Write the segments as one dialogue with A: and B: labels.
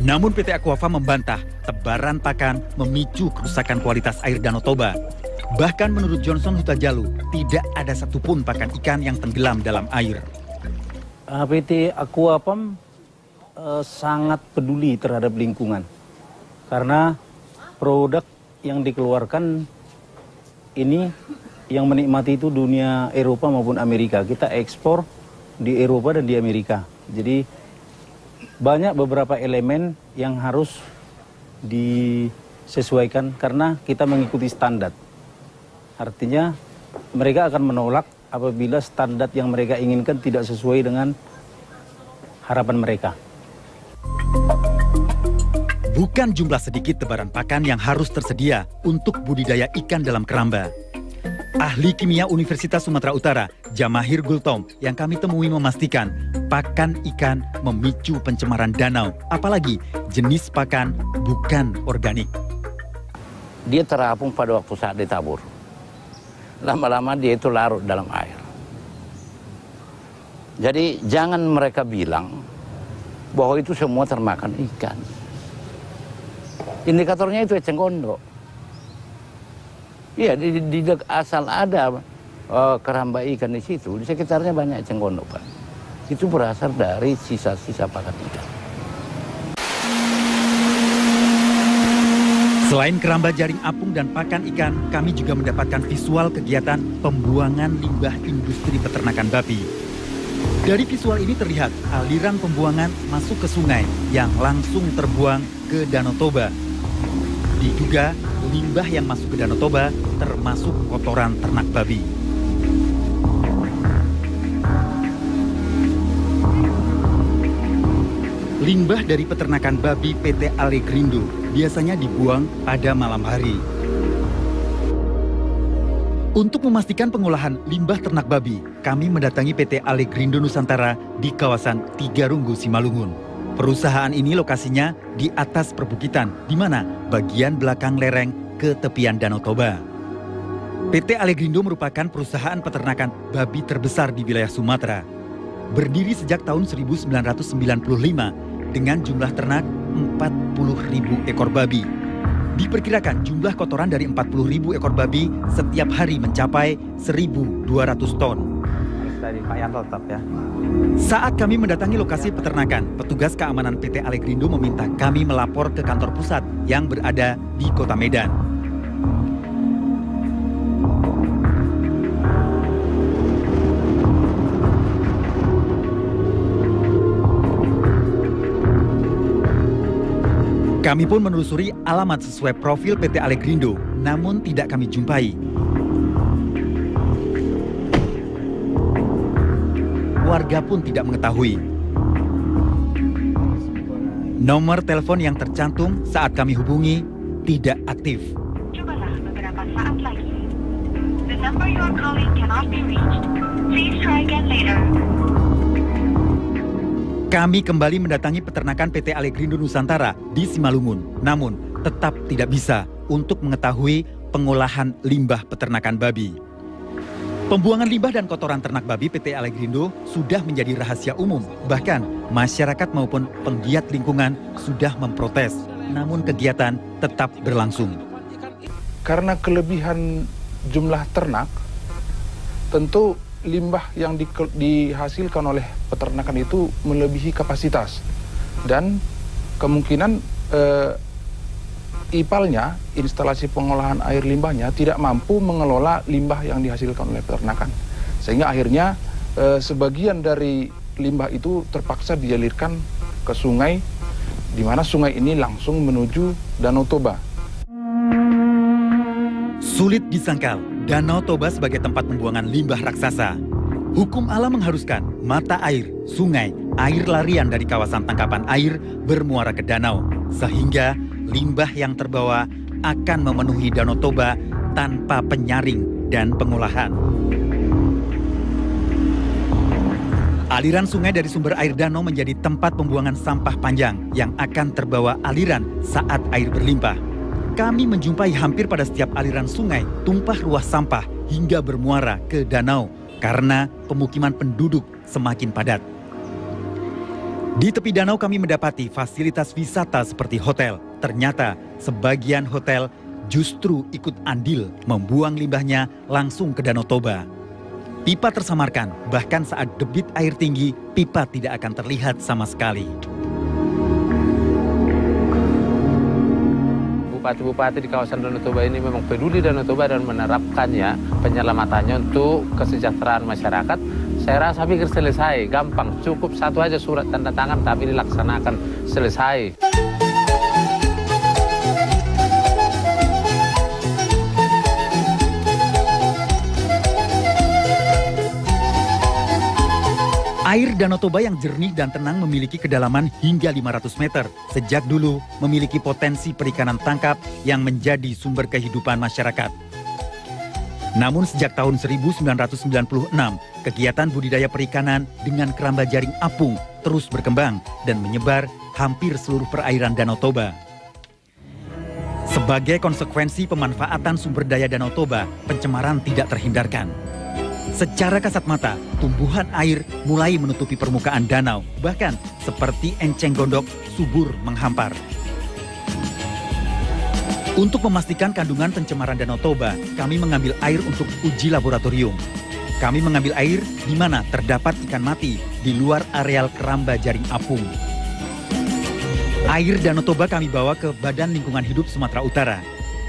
A: Namun PT Aquafarm membantah tebaran pakan memicu kerusakan kualitas air Danau Toba. Bahkan menurut Johnson Hutajalu, tidak ada satupun pakan ikan yang tenggelam dalam air.
B: PT Aquafarm sangat peduli terhadap lingkungan. Karena produk yang dikeluarkan ini yang menikmati itu dunia Eropa maupun Amerika. Kita ekspor di Eropa dan di Amerika. Jadi banyak beberapa elemen yang harus disesuaikan karena kita mengikuti standar. Artinya mereka akan menolak apabila standar yang mereka inginkan tidak sesuai dengan harapan mereka.
A: Bukan jumlah sedikit tebaran pakan yang harus tersedia untuk budidaya ikan dalam keramba. Ahli kimia Universitas Sumatera Utara, Jamahir Gultom, yang kami temui memastikan pakan ikan memicu pencemaran danau, apalagi jenis pakan bukan organik.
C: Dia terapung pada waktu saat ditabur. Lama-lama dia itu larut dalam air. Jadi jangan mereka bilang bahwa itu semua termakan ikan. Indikatornya itu eceng gondok. Iya, di asal ada keramba ikan di situ, di sekitarnya banyak eceng gondok, Pak. Itu berasal dari sisa-sisa pakan ikan.
A: Selain keramba jaring apung dan pakan ikan, kami juga mendapatkan visual kegiatan pembuangan limbah industri peternakan babi. Dari visual ini terlihat aliran pembuangan masuk ke sungai yang langsung terbuang ke Danau Toba. Diduga limbah yang masuk ke Danau Toba termasuk kotoran ternak babi. Limbah dari peternakan babi PT Allegrindo biasanya dibuang pada malam hari. Untuk memastikan pengolahan limbah ternak babi, kami mendatangi PT Allegrindo Nusantara di kawasan Tiga Runggu, Simalungun. Perusahaan ini lokasinya di atas perbukitan, di mana bagian belakang lereng ke tepian Danau Toba. PT Allegrindo merupakan perusahaan peternakan babi terbesar di wilayah Sumatera. Berdiri sejak tahun 1995, dengan jumlah ternak 40.000 ekor babi. Diperkirakan jumlah kotoran dari 40.000 ekor babi setiap hari mencapai 1.200 ton.
B: Dari Pak Yanto tetap ya.
A: Saat kami mendatangi lokasi peternakan, petugas keamanan PT Allegrindo meminta kami melapor ke kantor pusat yang berada di Kota Medan. Kami pun menelusuri alamat sesuai profil PT Allegrindo, namun tidak kami jumpai. Warga pun tidak mengetahui. Nomor telepon yang tercantum saat kami hubungi tidak aktif.
D: Cobalah beberapa saat lagi. The number you are calling cannot be reached. Please try again later.
A: Kami kembali mendatangi peternakan PT Allegrindo Nusantara di Simalungun, namun tetap tidak bisa untuk mengetahui pengolahan limbah peternakan babi. Pembuangan limbah dan kotoran ternak babi PT Allegrindo sudah menjadi rahasia umum. Bahkan masyarakat maupun penggiat lingkungan sudah memprotes, namun kegiatan tetap berlangsung.
E: Karena kelebihan jumlah ternak, tentu limbah yang dihasilkan oleh peternakan itu melebihi kapasitas. Dan kemungkinan IPAL-nya, instalasi pengolahan air limbahnya, tidak mampu mengelola limbah yang dihasilkan oleh peternakan. Sehingga akhirnya sebagian dari limbah itu terpaksa dialirkan ke sungai, di mana sungai ini langsung menuju Danau Toba.
A: Sulit disangkal, Danau Toba sebagai tempat pembuangan limbah raksasa. Hukum alam mengharuskan mata air, sungai, air larian dari kawasan tangkapan air bermuara ke danau. Sehingga limbah yang terbawa akan memenuhi Danau Toba tanpa penyaring dan pengolahan. Aliran sungai dari sumber air danau menjadi tempat pembuangan sampah panjang yang akan terbawa aliran saat air berlimpah. Kami menjumpai hampir pada setiap aliran sungai tumpah ruah sampah hingga bermuara ke danau karena pemukiman penduduk semakin padat. Di tepi danau kami mendapati fasilitas wisata seperti hotel. Ternyata sebagian hotel justru ikut andil membuang limbahnya langsung ke Danau Toba. Pipa tersamarkan, bahkan saat debit air tinggi, pipa tidak akan terlihat sama sekali.
F: Bupati-bupati di kawasan Danau Toba ini memang peduli Danau Toba dan menerapkannya, penyelamatannya untuk kesejahteraan masyarakat. Saya rasa pikir selesai, gampang, cukup satu aja surat tanda tangan tapi dilaksanakan, selesai.
A: Air Danau Toba yang jernih dan tenang memiliki kedalaman hingga 500 meter. Sejak dulu memiliki potensi perikanan tangkap yang menjadi sumber kehidupan masyarakat. Namun sejak tahun 1996, kegiatan budidaya perikanan dengan keramba jaring apung terus berkembang dan menyebar hampir seluruh perairan Danau Toba. Sebagai konsekuensi pemanfaatan sumber daya Danau Toba, pencemaran tidak terhindarkan. Secara kasat mata, tumbuhan air mulai menutupi permukaan danau, bahkan seperti enceng gondok subur menghampar. Untuk memastikan kandungan pencemaran Danau Toba, kami mengambil air untuk uji laboratorium. Kami mengambil air di mana terdapat ikan mati di luar areal keramba jaring apung. Air Danau Toba kami bawa ke Badan Lingkungan Hidup Sumatera Utara.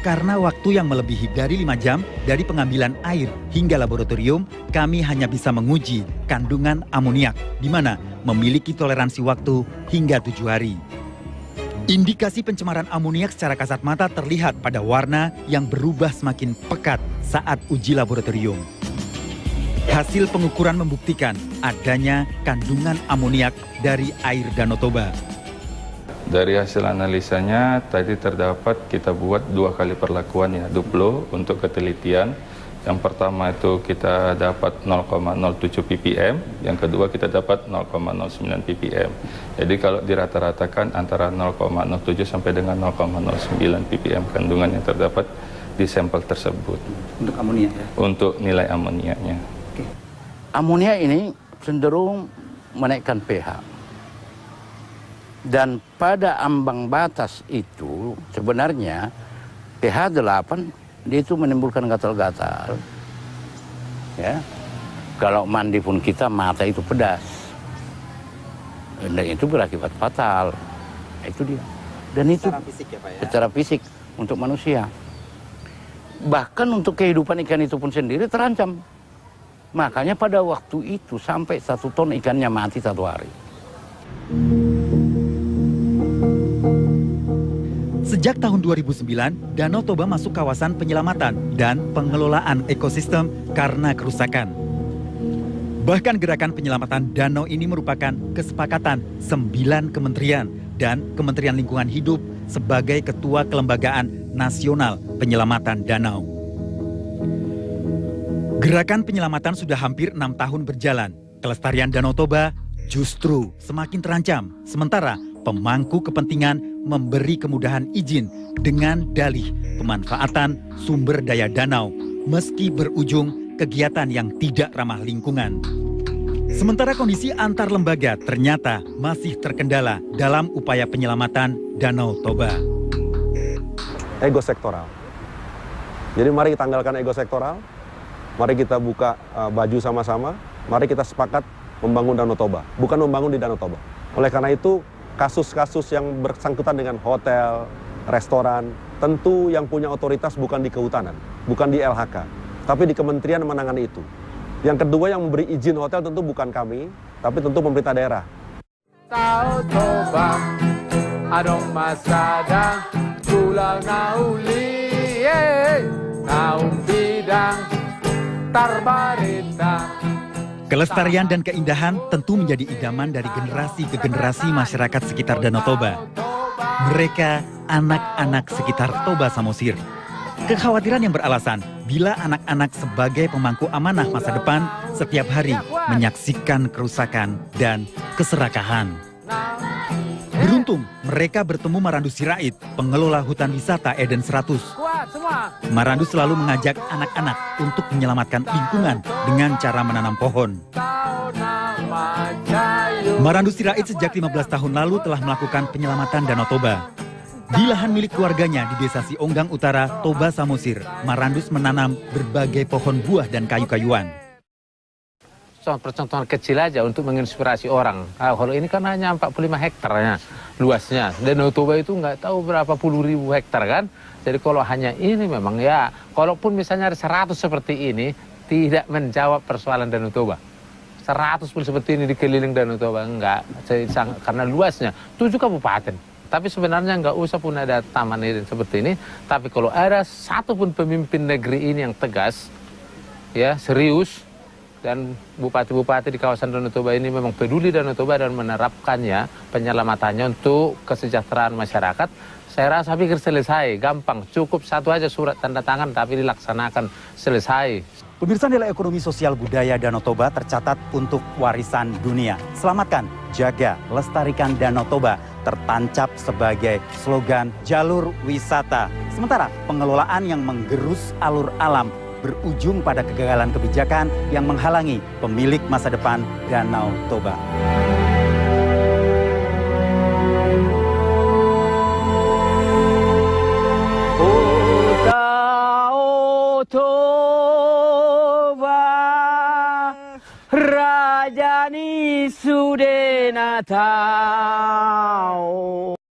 A: Karena waktu yang melebihi dari 5 jam dari pengambilan air hingga laboratorium, kami hanya bisa menguji kandungan amoniak, di mana memiliki toleransi waktu hingga 7 hari. Indikasi pencemaran amoniak secara kasat mata terlihat pada warna yang berubah semakin pekat saat uji laboratorium. Hasil pengukuran membuktikan adanya kandungan amoniak dari air Danau Toba.
G: Dari hasil analisanya tadi terdapat kita buat 2 kali perlakuan ya, duplo untuk ketelitian. Yang pertama itu kita dapat 0,07 ppm, yang kedua kita dapat 0,09 ppm. Jadi kalau dirata-ratakan antara 0,07 sampai dengan 0,09 ppm kandungan yang terdapat di sampel tersebut.
A: Untuk amoniak ya?
G: Untuk nilai amoniaknya.
C: Oke. Amoniak ini cenderung menaikkan pH. Dan pada ambang batas itu sebenarnya pH 8 dia itu menimbulkan gatal-gatal. Ya. Kalau mandi pun kita mata itu pedas. Dan itu berakibat fatal. Itu dia. Dan itu secara fisik ya Pak ya? Secara fisik untuk manusia. Bahkan untuk kehidupan ikan itu pun sendiri terancam. Makanya pada waktu itu sampai 1 ton ikannya mati 1 hari.
A: Sejak tahun 2009, Danau Toba masuk kawasan penyelamatan dan pengelolaan ekosistem karena kerusakan. Bahkan gerakan penyelamatan danau ini merupakan kesepakatan 9 kementerian dan Kementerian Lingkungan Hidup sebagai Ketua Kelembagaan Nasional Penyelamatan Danau. Gerakan penyelamatan sudah hampir 6 tahun berjalan. Kelestarian Danau Toba justru semakin terancam, sementara pemangku kepentingan memberi kemudahan izin dengan dalih pemanfaatan sumber daya danau meski berujung kegiatan yang tidak ramah lingkungan. Sementara kondisi antar lembaga ternyata masih terkendala dalam upaya penyelamatan Danau Toba.
H: Ego sektoral. Jadi mari kita tanggalkan ego sektoral, mari kita buka baju sama-sama, mari kita sepakat membangun Danau Toba, bukan membangun di Danau Toba. Oleh karena itu, kasus-kasus yang bersangkutan dengan hotel, restoran, tentu yang punya otoritas bukan di kehutanan, bukan di LHK, tapi di kementerian menangani itu. Yang kedua yang memberi izin hotel tentu bukan kami, tapi tentu pemerintah daerah.
F: Danau Toba, adong masada, pulau nauli, naum bidang, tarbarita.
A: Kelestarian dan keindahan tentu menjadi idaman dari generasi ke generasi masyarakat sekitar Danau Toba. Mereka anak-anak sekitar Toba Samosir. Kekhawatiran yang beralasan bila anak-anak sebagai pemangku amanah masa depan setiap hari menyaksikan kerusakan dan keserakahan. Beruntung mereka bertemu Marandu Sirait, pengelola hutan wisata Eden 100. Marandu selalu mengajak anak-anak untuk menyelamatkan lingkungan dengan cara menanam pohon. Marandu Sirait sejak 15 tahun lalu telah melakukan penyelamatan Danau Toba. Di lahan milik keluarganya di Desa Sionggang Utara, Toba Samosir, Marandus menanam berbagai pohon buah dan kayu-kayuan.
F: Percontohan kecil aja untuk menginspirasi orang. Nah, kalau ini kan hanya 45 hektarnya luasnya. Danau Toba itu nggak tahu berapa puluh ribu hektar kan. Jadi kalau hanya ini memang ya, kalaupun misalnya ada 100 seperti ini, tidak menjawab persoalan Danau Toba. 100 pun seperti ini dikeliling Danau Toba, enggak. Karena luasnya 7 kabupaten. Tapi sebenarnya nggak usah pun ada taman ini seperti ini. Tapi kalau ada satu pun pemimpin negeri ini yang tegas, ya serius, dan bupati-bupati di kawasan Danau Toba ini memang peduli Danau Toba dan menerapkannya, penyelamatannya untuk kesejahteraan masyarakat, saya rasa pikir selesai, gampang, cukup satu aja surat tanda tangan tapi dilaksanakan, selesai.
A: Pemirsa, nilai ekonomi sosial budaya Danau Toba tercatat untuk warisan dunia. Selamatkan, jaga, lestarikan Danau Toba tertancap sebagai slogan jalur wisata. Sementara pengelolaan yang menggerus alur alam berujung pada kegagalan kebijakan yang menghalangi pemilik masa depan Danau Toba.
B: Rajani Sudenatao.